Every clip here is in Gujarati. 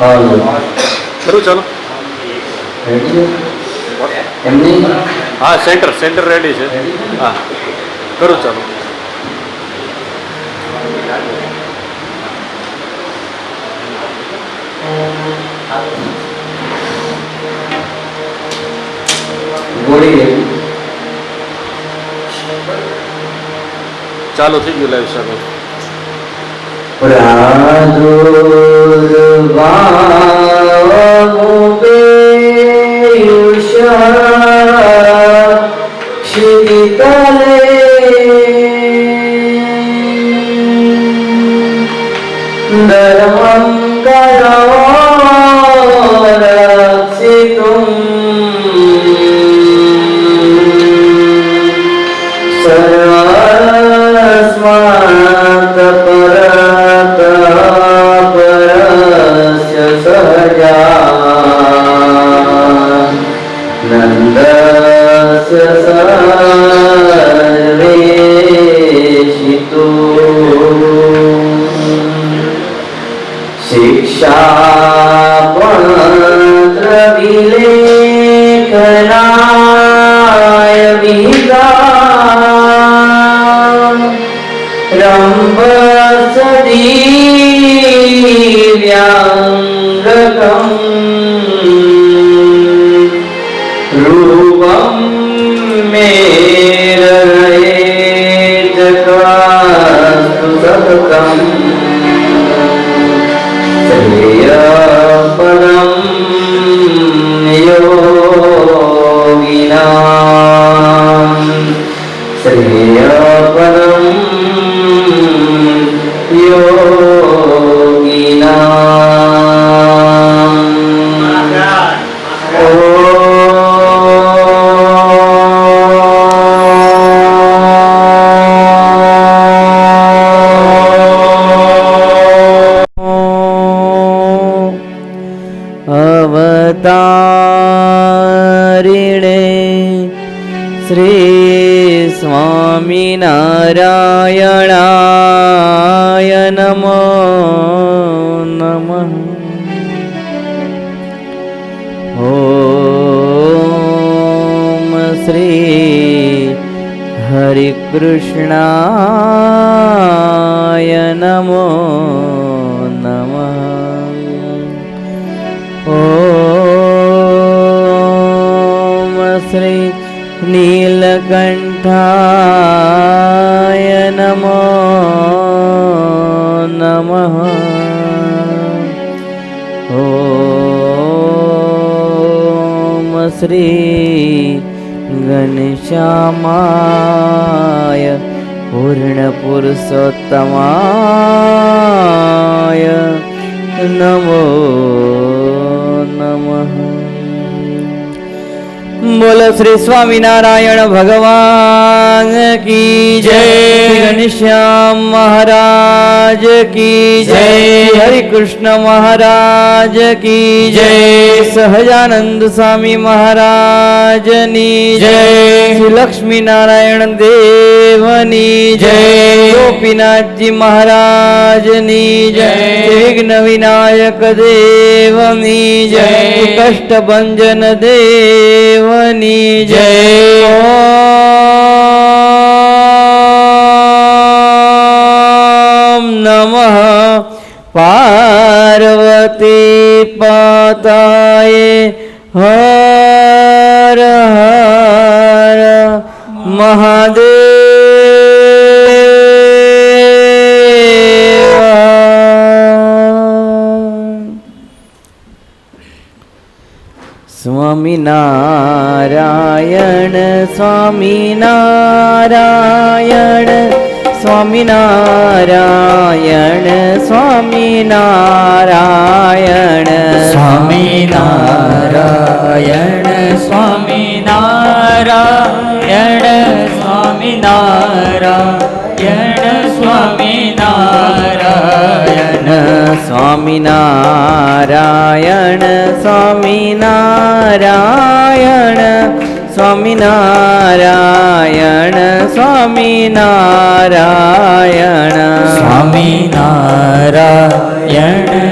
કરું ચાલો. હા, સેન્ટર રેડી છે. હા, કરું ચાલો. ચાલુ થઈ ગયું લાઈવ ચાલુ. નારાયણાય નમો નમઃ. ઓમ શ્રી હરિ કૃષ્ણાય નમો નમઃ. ઓમ શ્રી નીલકંઠાય નમો નમઃ. ઓમ શ્રી ઘનશ્યામાય પૂર્ણપુરુષોત્તમાય નમો નમઃ. બોલો શ્રી સ્વામિનારાયણ ભગવાન કી જય. ઘનશ્યામ મહારાજ કી જય. હરિ કૃષ્ણ મહારાજ કી જય. સહજાનંદ સ્વામી મહારાજની જય. શ્રી લક્ષ્મી નારાયણ દેવની જય. ગોપીનાથજી મહારાજની જય. વિઘ્ન વિનાયક દેવની જય. કષ્ટભંજન દેવ ની જય. ઓમ નમઃ પાર્વતી પતયે હર હર મહાદેવ. સ્વામિનારાયણ સ્વામિનારાયણ સ્વામિનારાયણ સ્વામિનારાયણ સ્વામિનારાયણ સ્વામિનારાયણ સ્વામિનારાયણ સ્વામિનારાયણ સ્વામિનારાયણ સ્વામિનારાયણ સ્વામિનારાયણ સ્વામિનારાયણ સ્વામિનારાયણ સ્વામિનારાયણ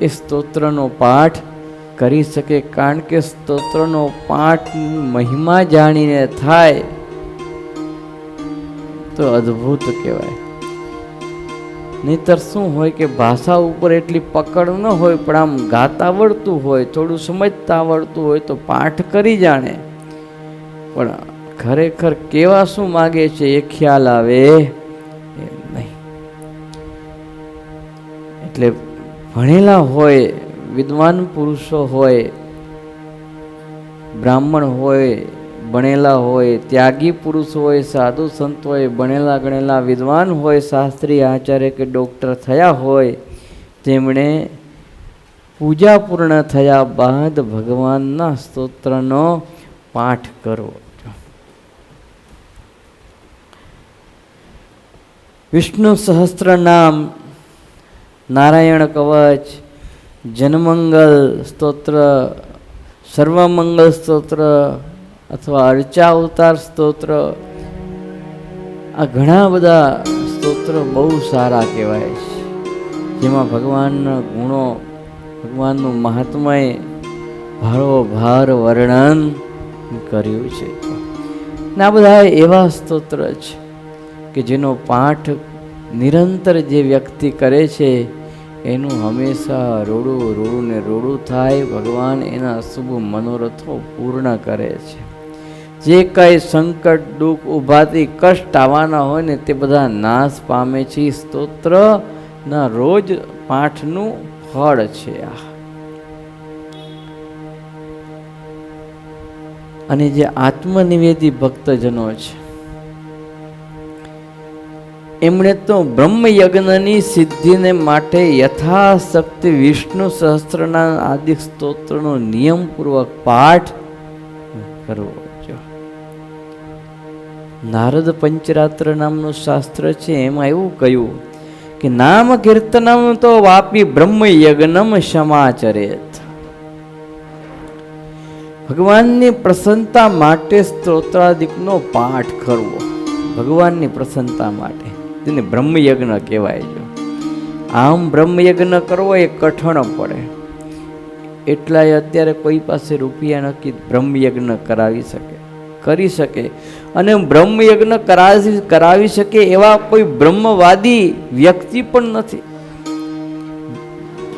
એ સ્તોત્રનો પાઠ કરી શકે, કારણ કે સ્તોત્રનો પાઠ મહિમા જાણીને થાય તો અદ્ભુત કહેવાય. નહીતર શું હોય કે ભાષા ઉપર એટલી પકડ ન હોય, પણ આમ ગાતા આવડતું હોય, થોડું સમજતા આવડતું હોય તો પાઠ કરી જાણે, પણ ખરેખર કેવા શું માગે છે એ ખ્યાલ આવે એમ નહીં. એટલે ભણેલા હોય, વિદ્વાન પુરુષો હોય, બ્રાહ્મણ હોય, ભણેલા હોય, ત્યાગી પુરુષ હોય, સાધુ સંત હોય, ભણેલા ગણેલા વિદ્વાન હોય, શાસ્ત્રી આચાર્ય કે ડૉક્ટર થયા હોય, તેમણે પૂજા પૂર્ણ થયા બાદ ભગવાનના સ્તોત્રનો પાઠ કરવો. વિષ્ણુ સહસ્ત્ર નામ, નારાયણ કવચ, જનમંગલ સ્તોત્ર, સર્વમંગલ સ્તોત્ર અથવા અર્ચા અવતાર સ્તોત્ર, આ ઘણા બધા સ્તોત્ર બહુ સારા કહેવાય છે, જેમાં ભગવાનના ગુણો, ભગવાનનું મહાત્મય ભારોભાર વર્ણન કર્યું છે. ને આ બધા એવા સ્તોત્ર છે કે જેનો પાઠ નિરંતર જે વ્યક્તિ કરે છે એનું હંમેશા રોડું ને રોડું થાય. ભગવાન એના શુભ મનોરથો પૂર્ણ કરે છે. જે કંઈ સંકટ, દુઃખ, ઉભાથી કષ્ટ આવવાના હોય ને તે બધા નાશ પામે છે. સ્તોત્રના રોજ પાઠનું ફળ છે આ. અને જે આત્મનિવેદી ભક્તજનો છે એમણે તો બ્રહ્મ યજ્ઞની સિદ્ધિને માટે યથાશક્તિ વિષ્ણુ સહસ્ત્રના આદિ સ્તોત્રનો નિયમપૂર્વક પાઠ કરવો. નારદ પંચરાત્ર નામનું શાસ્ત્ર છે, એમાં એવું કહ્યું કે નામ કીર્તનમ તો વાપી બ્રહ્મ યજ્ઞમ સમાચરેત. ભગવાનની પ્રસન્નતા માટે સ્તોત્રાદિકનો પાઠ કરવો, ભગવાનની પ્રસન્નતા માટે, તેને બ્રહ્મયજ્ઞ કહેવાય છે. આમ બ્રહ્મયજ્ઞ કરવો એ કઠણ પડે, એટલાય અત્યારે કોઈ પાસે રૂપિયા નથી બ્રહ્મયજ્ઞ કરી શકે અને બ્રહ્મયજ્ઞ કરાવી શકે એવા કોઈ બ્રહ્મવાદી વ્યક્તિ પણ નથી.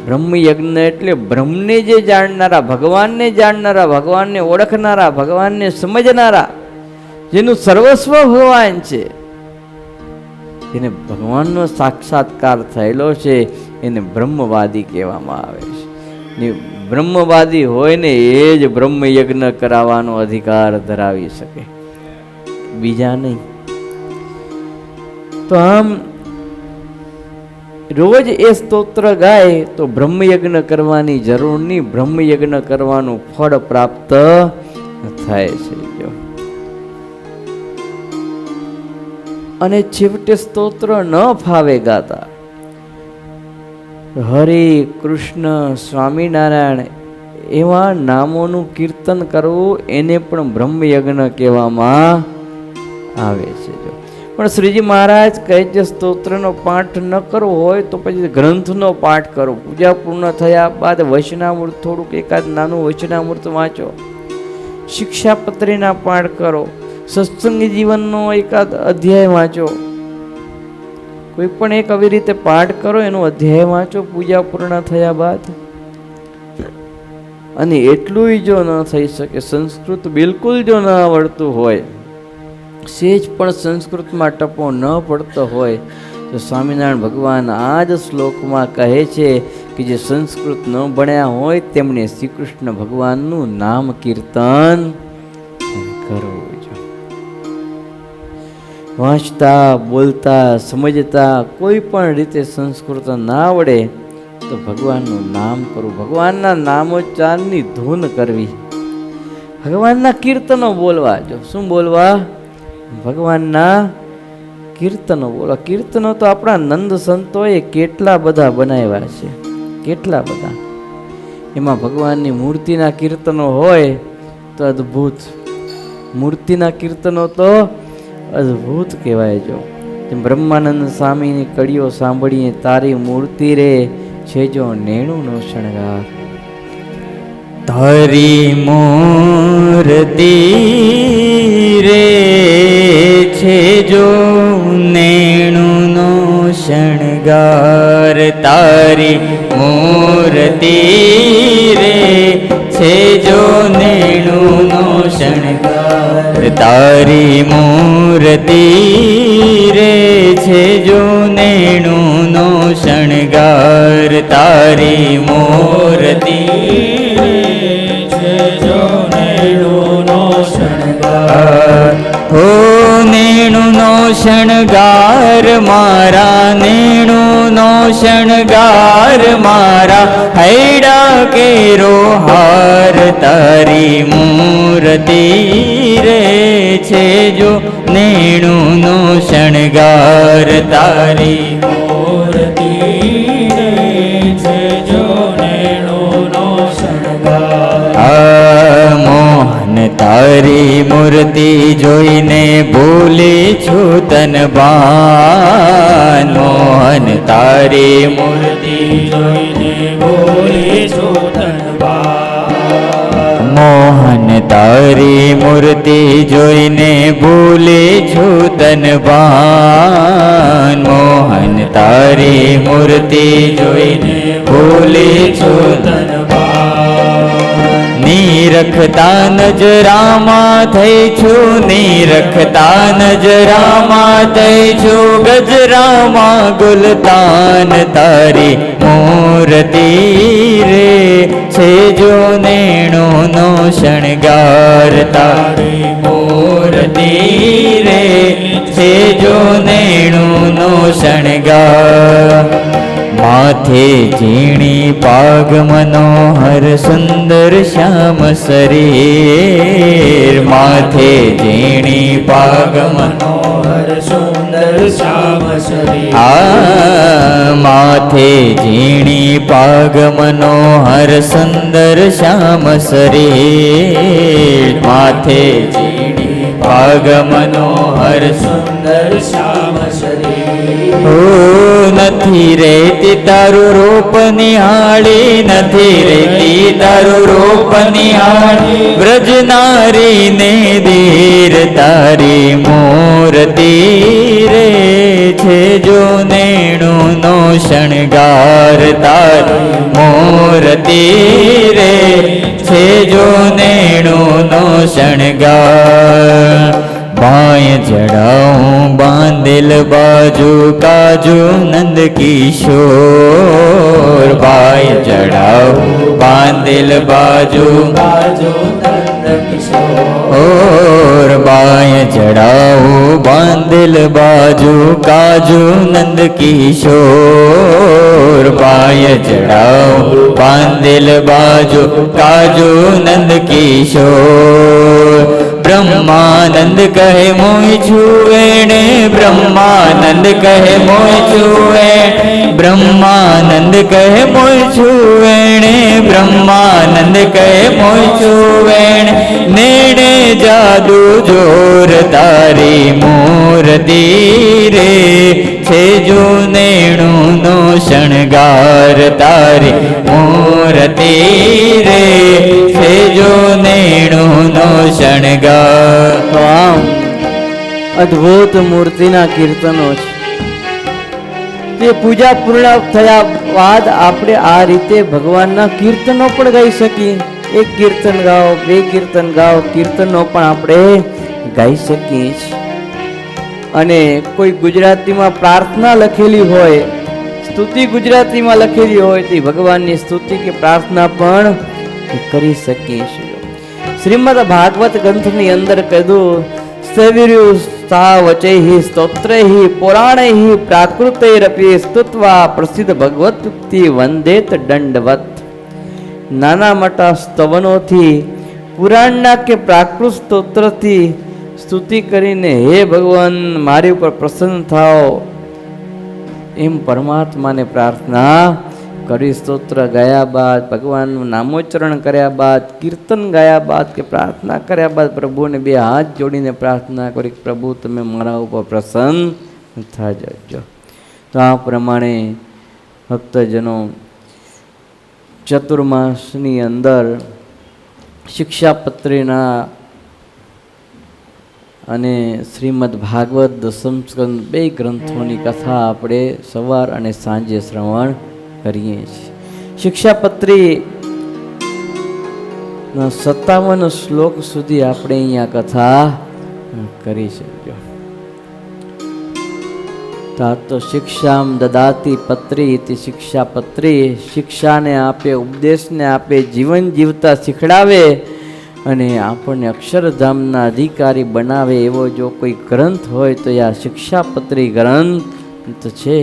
બ્રહ્મયજ્ઞ એટલે બ્રહ્મને જે જાણનારા, ભગવાનને જાણનારા, ભગવાનને ઓળખનારા, ભગવાનને સમજનારા, જેનું સર્વસ્વ ભગવાન છે, જેને ભગવાનનો સાક્ષાત્કાર થયેલો છે, એને બ્રહ્મવાદી કહેવામાં આવે છે. ને બ્રહ્મવાદી હોય ને એ જ બ્રહ્મયજ્ઞ કરાવવાનો અધિકાર ધરાવી શકે, બીજા નહીં. તો આમ રોજ એ સ્તોત્ર ગાય તો બ્રહ્મયજ્ઞ કરવાની જરૂર નહીં, બ્રહ્મયજ્ઞ કરવાનું ફળ પ્રાપ્ત થાય છે. અને છેવટે સ્તોત્ર ન ફાવે ગાતા, હરે કૃષ્ણ સ્વામિનારાયણ એવા નામોનું કીર્તન કરવું, એને પણ બ્રહ્મયજ્ઞ કહેવામાં આવે છે. પણ શ્રીજી મહારાજ કહે છે સ્તોત્રનો પાઠ ન કરવો હોય તો પછી ગ્રંથનો પાઠ કરો. પૂજા પૂર્ણ થયા બાદ વચનામૃત, થોડુંક એકાદ નાનું વચનામૃત વાંચો, શિક્ષાપત્રીના પાઠ કરો, સત્સંગી જીવનનો એકાદ અધ્યાય વાંચો, કોઈ પણ એક આવી રીતે પાઠ કરો, એનો અધ્યાય વાંચો પૂજા પૂર્ણ થયા બાદ. અને એટલું જો ન થઈ શકે, સંસ્કૃત બિલકુલ જો ન આવડતું હોય, સેજ પણ સંસ્કૃતમાં ટપો ન પડતો હોય, તો સ્વામિનારાયણ ભગવાન આ જ શ્લોકમાં કહે છે કે જે સંસ્કૃત ન ભણ્યા હોય તેમણે શ્રી કૃષ્ણ ભગવાનનું નામ કીર્તન કરવું. વાંચતા, બોલતા, સમજતા કોઈ પણ રીતે સંસ્કૃત ના આવડે તો ભગવાનનું નામ કરવું, ભગવાનના નામોચ્ચારની ધૂન કરવી, ભગવાનના કીર્તનો બોલવા. જો શું બોલવા? ભગવાનના કીર્તનો બોલવા. કીર્તનો તો આપણા નંદ સંતોએ કેટલા બધા બનાવ્યા છે, કેટલા બધા. એમાં ભગવાનની મૂર્તિના કીર્તનો હોય તો અદ્ભુત, મૂર્તિના કીર્તનો તો અદ્ભુત કહેવાય. જો બ્રહ્માનંદ સ્વામીની કડીઓ સાંભળીએ, તારી મૂર્તિ રે છે જો નેણુનો શણગાર. તારી મૂર્તિ રે છે જો નેણુનો શણગાર. તારી મૂર્તિ રે છે જો નેણુનો શણગાર. તારી મૂર્તિ રે છે જો નેણુનો શણગાર. તારી મૂર્તિ હો નેણુનો શણગાર મારા, નેણુનો શણગાર મારા, હૈડા કેરો હાર. તારી મૂર્તિ રે છે જો નેણુનો શણગાર. તારી મૂર્તિ રે છે જો નેણુનો શણગાર. મોહન તારી મૂર્તિ જોઈને ભૂલી છું તન ભાન. મોહન તારી મૂર્તિ જોઈને ભૂલી છું તન ભાન. મોહન તારી મૂર્તિ જોઈને ભૂલી છું તન ભાન. મોહન તારી મૂર્તિ જોઈને ભૂલી છું તન ભાન. નીરખતા નજરામાં થઈ છું, નીરખતા નજરામાં થઈ છું, ગજરામાં ગુલતાન. તારી મૂર્તિ રે છે જો નેણુનો શણગાર. તારી મૂર્તિ રે છે જો નેણુનો શણગાર. માથે ઝીણી પાગ મનોહર સુંદર શ્યામ શરીર. માથે ઝીણી પાગ મનોહર સુંદર શ્યામ શરીર. માથે ઝીણી પાગ મનોહર સુંદર શ્યામ શરીર. માથે ઝીણી પાગ મનોહર સુંદર શ્યામ શરીર. નથી રેતી તારું રૂપ નિહાળી, નથી રેતી તારું રૂપ નિહાળી, વ્રજનારીને ધીર. તારી મૂર્તિ રે છે જો નેણુનો શણગાર. તારી મૂર્તિ રે છે જો નેણુનો શણગાર. બાય જડાઉં બાંધેલ બાજુ કાજુ નંદ કિશોર. બાય જડાઉં બાંધેલ બાજુ કાજુ નંદ કિશોર. બાય જડાઉં બાંધેલ બાજુ કાજુ નંદ કિશોર. બાય જડાઉં બાંધેલ બાજુ કાજુ નંદ કિશોર. બ્રહ્માનંદ કહે મોય છું એણે, બ્રહ્માનંદ કહે મોય છું એણે, બ્રહ્માનંદ કહે મોય છું એણે, બ્રહ્માનંદ કહે મોય છું એણે. નેણે જાદુ જોર. તારી મૂર્તિ રે છે જો નેણુનો શણગાર. તારી મૂર્તિ રે છે જો નેણુનો શણગાર. તો આમ અદ્ભુત મૂર્તિના કીર્તનો છે. તે પૂજા પૂર્ણ થયા બાદ આપણે આ રીતે ભગવાનના કીર્તનો પણ ગાઈ શકીએ. એક કીર્તન ગાઓ, બે કીર્તન ગાઓ, કીર્તનો પણ આપણે ગાઈ શકીએ છીએ. અને કોઈ ગુજરાતીમાં પ્રાર્થના લખેલી હોય, સ્તુતિ ગુજરાતીમાં લખેલી હોય તો ભગવાનની સ્તુતિ કે પ્રાર્થના પણ કરી શકીએ છીએ. શ્રીમદ ભાગવત ગ્રંથની અંદર કીધું, સવિર્યુ સા વચૈ સ્તોત્રૈ પુરાણૈ પ્રાકૃતૈરપી સ્તુત્વા પ્રસિદ્ધ ભગવત્યુક્તિ વંદેત દંડવત. નાના મોટા સ્તવનોથી, પુરાણના કે પ્રાકૃત સ્તોત્રથી સ્તુતિ કરીને હે ભગવાન મારી ઉપર પ્રસન્ન થાઓ એમ પરમાત્માને પ્રાર્થના કરી. સ્તોત્ર ગાયા બાદ, ભગવાનનું નામોચ્ચરણ કર્યા બાદ, કીર્તન ગાયા બાદ કે પ્રાર્થના કર્યા બાદ પ્રભુને બે હાથ જોડીને પ્રાર્થના કરી, પ્રભુ તમે મારા ઉપર પ્રસન્ન થઈ જજો. તો આ પ્રમાણે ભક્તજનો ચતુર્માસની અંદર શિક્ષાપત્રીના અને શ્રીમદ ભાગવત દસમ સ્કંદ 2 ગ્રંથોની કથા આપણે સવાર અને સાંજે શ્રવણ કરીએ છીએ. શિક્ષાપત્રી 57 શ્લોક સુધી આપણે અહીંયા કથા કરી શકજો. તો શિક્ષામ દદાતી પત્રી ઇતિ શિક્ષાપત્રી, શિક્ષાને આપે, ઉપદેશને આપે, જીવન જીવતા શીખડાવે અને આપણને અક્ષરધામના અધિકારી બનાવે એવો જો કોઈ ગ્રંથ હોય તો આ શિક્ષાપત્રી ગ્રંથ છે.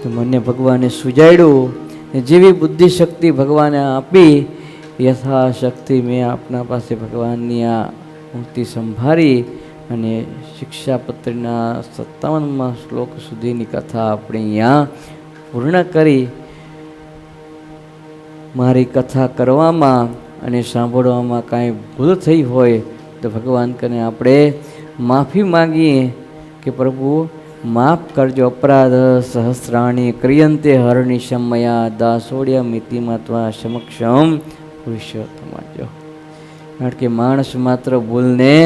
તો મને ભગવાને સુજાડ્યું, જેવી બુદ્ધિ શક્તિ ભગવાને આપી યથાશક્તિ મેં આપના પાસે ભગવાનની આ મૂર્તિ સંભાળી અને શિક્ષાપત્રીના 57મા શ્લોક સુધીની કથા આપણે અહીંયા પૂર્ણ કરી. મારી કથા કરવામાં અને સાંભળવામાં કાંઈ ભૂલ થઈ હોય તો ભગવાન કને આપણે માફી માંગીએ કે પ્રભુ માફ કરજો. અપરાધ સહસ્રાણી ક્રિયંતે હરનિશમયા દાસોડ્યા મિતિમાત્વા સમક્ષમ પુરુષોત્તમાજો. કારણ કે માણસ માત્ર ભૂલને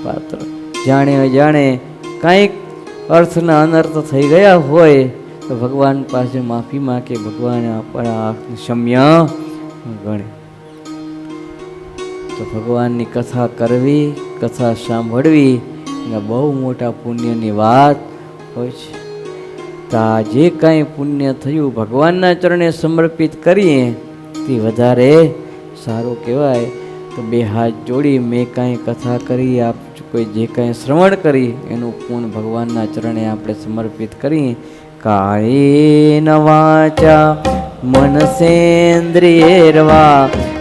પાત્ર, જાણે અજાણે કાંઈક અર્થના અનર્થ થઈ ગયા હોય તો ભગવાન પાસે માફી માંગે, ભગવાન આપણા ક્ષમ્ય ગણે. તો ભગવાનની કથા કરવી, કથા સાંભળવી એ બહુ મોટા પુણ્યની વાત હોય છે. તો આ જે કાંઈ પુણ્ય થયું ભગવાનના ચરણે સમર્પિત કરીએ તે વધારે સારું કહેવાય. તો 2 હાથ જોડી મેં કાંઈ કથા કરી, આપ કોઈ જે કાંઈ શ્રવણ કરી એનું પૂર્ણ ભગવાનના ચરણે આપણે સમર્પિત કરીએ. કાયેન વાચા મનસેન્દ્રિયેર્વા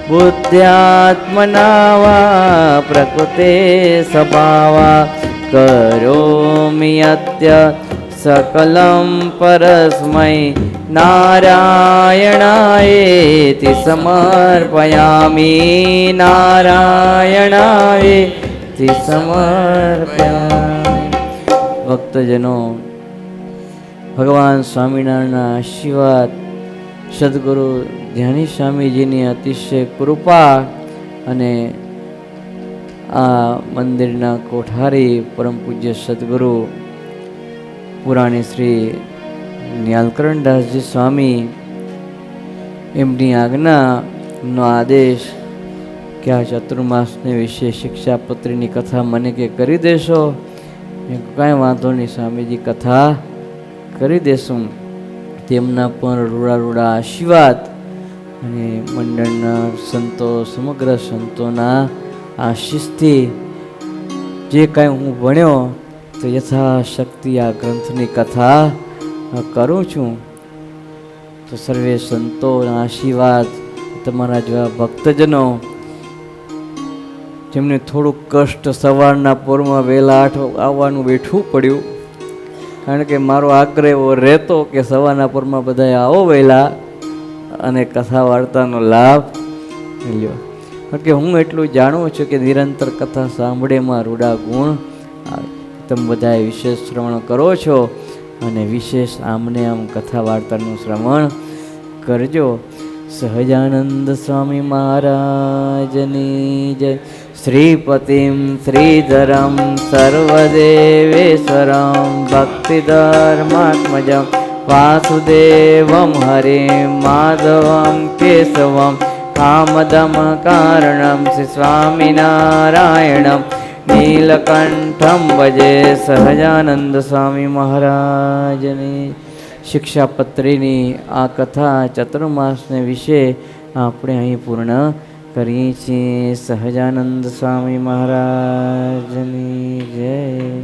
બુદ્ધ્યાત્મના વા પ્રકૃતે સ્વભાવા કરોમિ અત્ય સકલં પરસ્મૈ નારાયણાયેતિ સમર્પયામિ, નારાયણાયેતિ સમર્પયામિ. ભક્તજનો, ભગવાન સ્વામિનારાયણના આશીર્વાદ, સદગુરુ ધ્યાની સ્વામીજીની અતિશય કૃપા અને આ મંદિરના કોઠારી પરમ પૂજ્ય સદગુરુ પુરાણી શ્રી ન્યાલકરણદાસજી સ્વામી એમની આજ્ઞાનો આદેશ કે આ ચતુર્માસને વિશે શિક્ષાપત્રીની કથા મને કે કરી દેશો. કાંઈ વાંધો નહીં સ્વામીજી, કથા કરી દેશું. તેમના પણ રૂડા આશીર્વાદ અને મંડળના સંતો, સમગ્ર સંતોના આશીષથી જે કાંઈ હું ભણ્યો તો યથાશક્તિ આ ગ્રંથની કથા કરું છું. તો સર્વે સંતોના આશીર્વાદ, તમારા જેવા ભક્તજનો જેમને થોડુંક કષ્ટ સવારના પોરમાં વહેલા 8 આવવાનું બેઠવું પડ્યું, કારણ કે મારો આગ્રહ એવો રહેતો કે સવારના પોરમાં બધાએ આવો વહેલા અને કથા વાર્તાનો લાભ લ્યો. કારણ કે હું એટલું જાણું છું કે નિરંતર કથા સાંભળેમાં રૂડા ગુણ આવે. તમે બધાએ વિશેષ શ્રવણ કરો છો અને વિશેષ આમને આમ કથા વાર્તાનું શ્રવણ કરજો. સહજાનંદ સ્વામી મહારાજની જય. શ્રીપતિમ શ્રીધરમ સર્વદેવેશ્વરમ ભક્તિધર્માત્મજમ વાસુદેવમ હરિમ માધવમ કેશવમ કામદમ કારણમ શ્રી સ્વામિનારાયણમ નીલકંઠમ ભજે. સહજાનંદ સ્વામી મહારાજની શિક્ષાપત્રીની આ કથા ચતુર્માસને વિશે આપણે અહીં પૂર્ણ કરીએ છીએ. સહજાનંદ સ્વામી મહારાજની જય.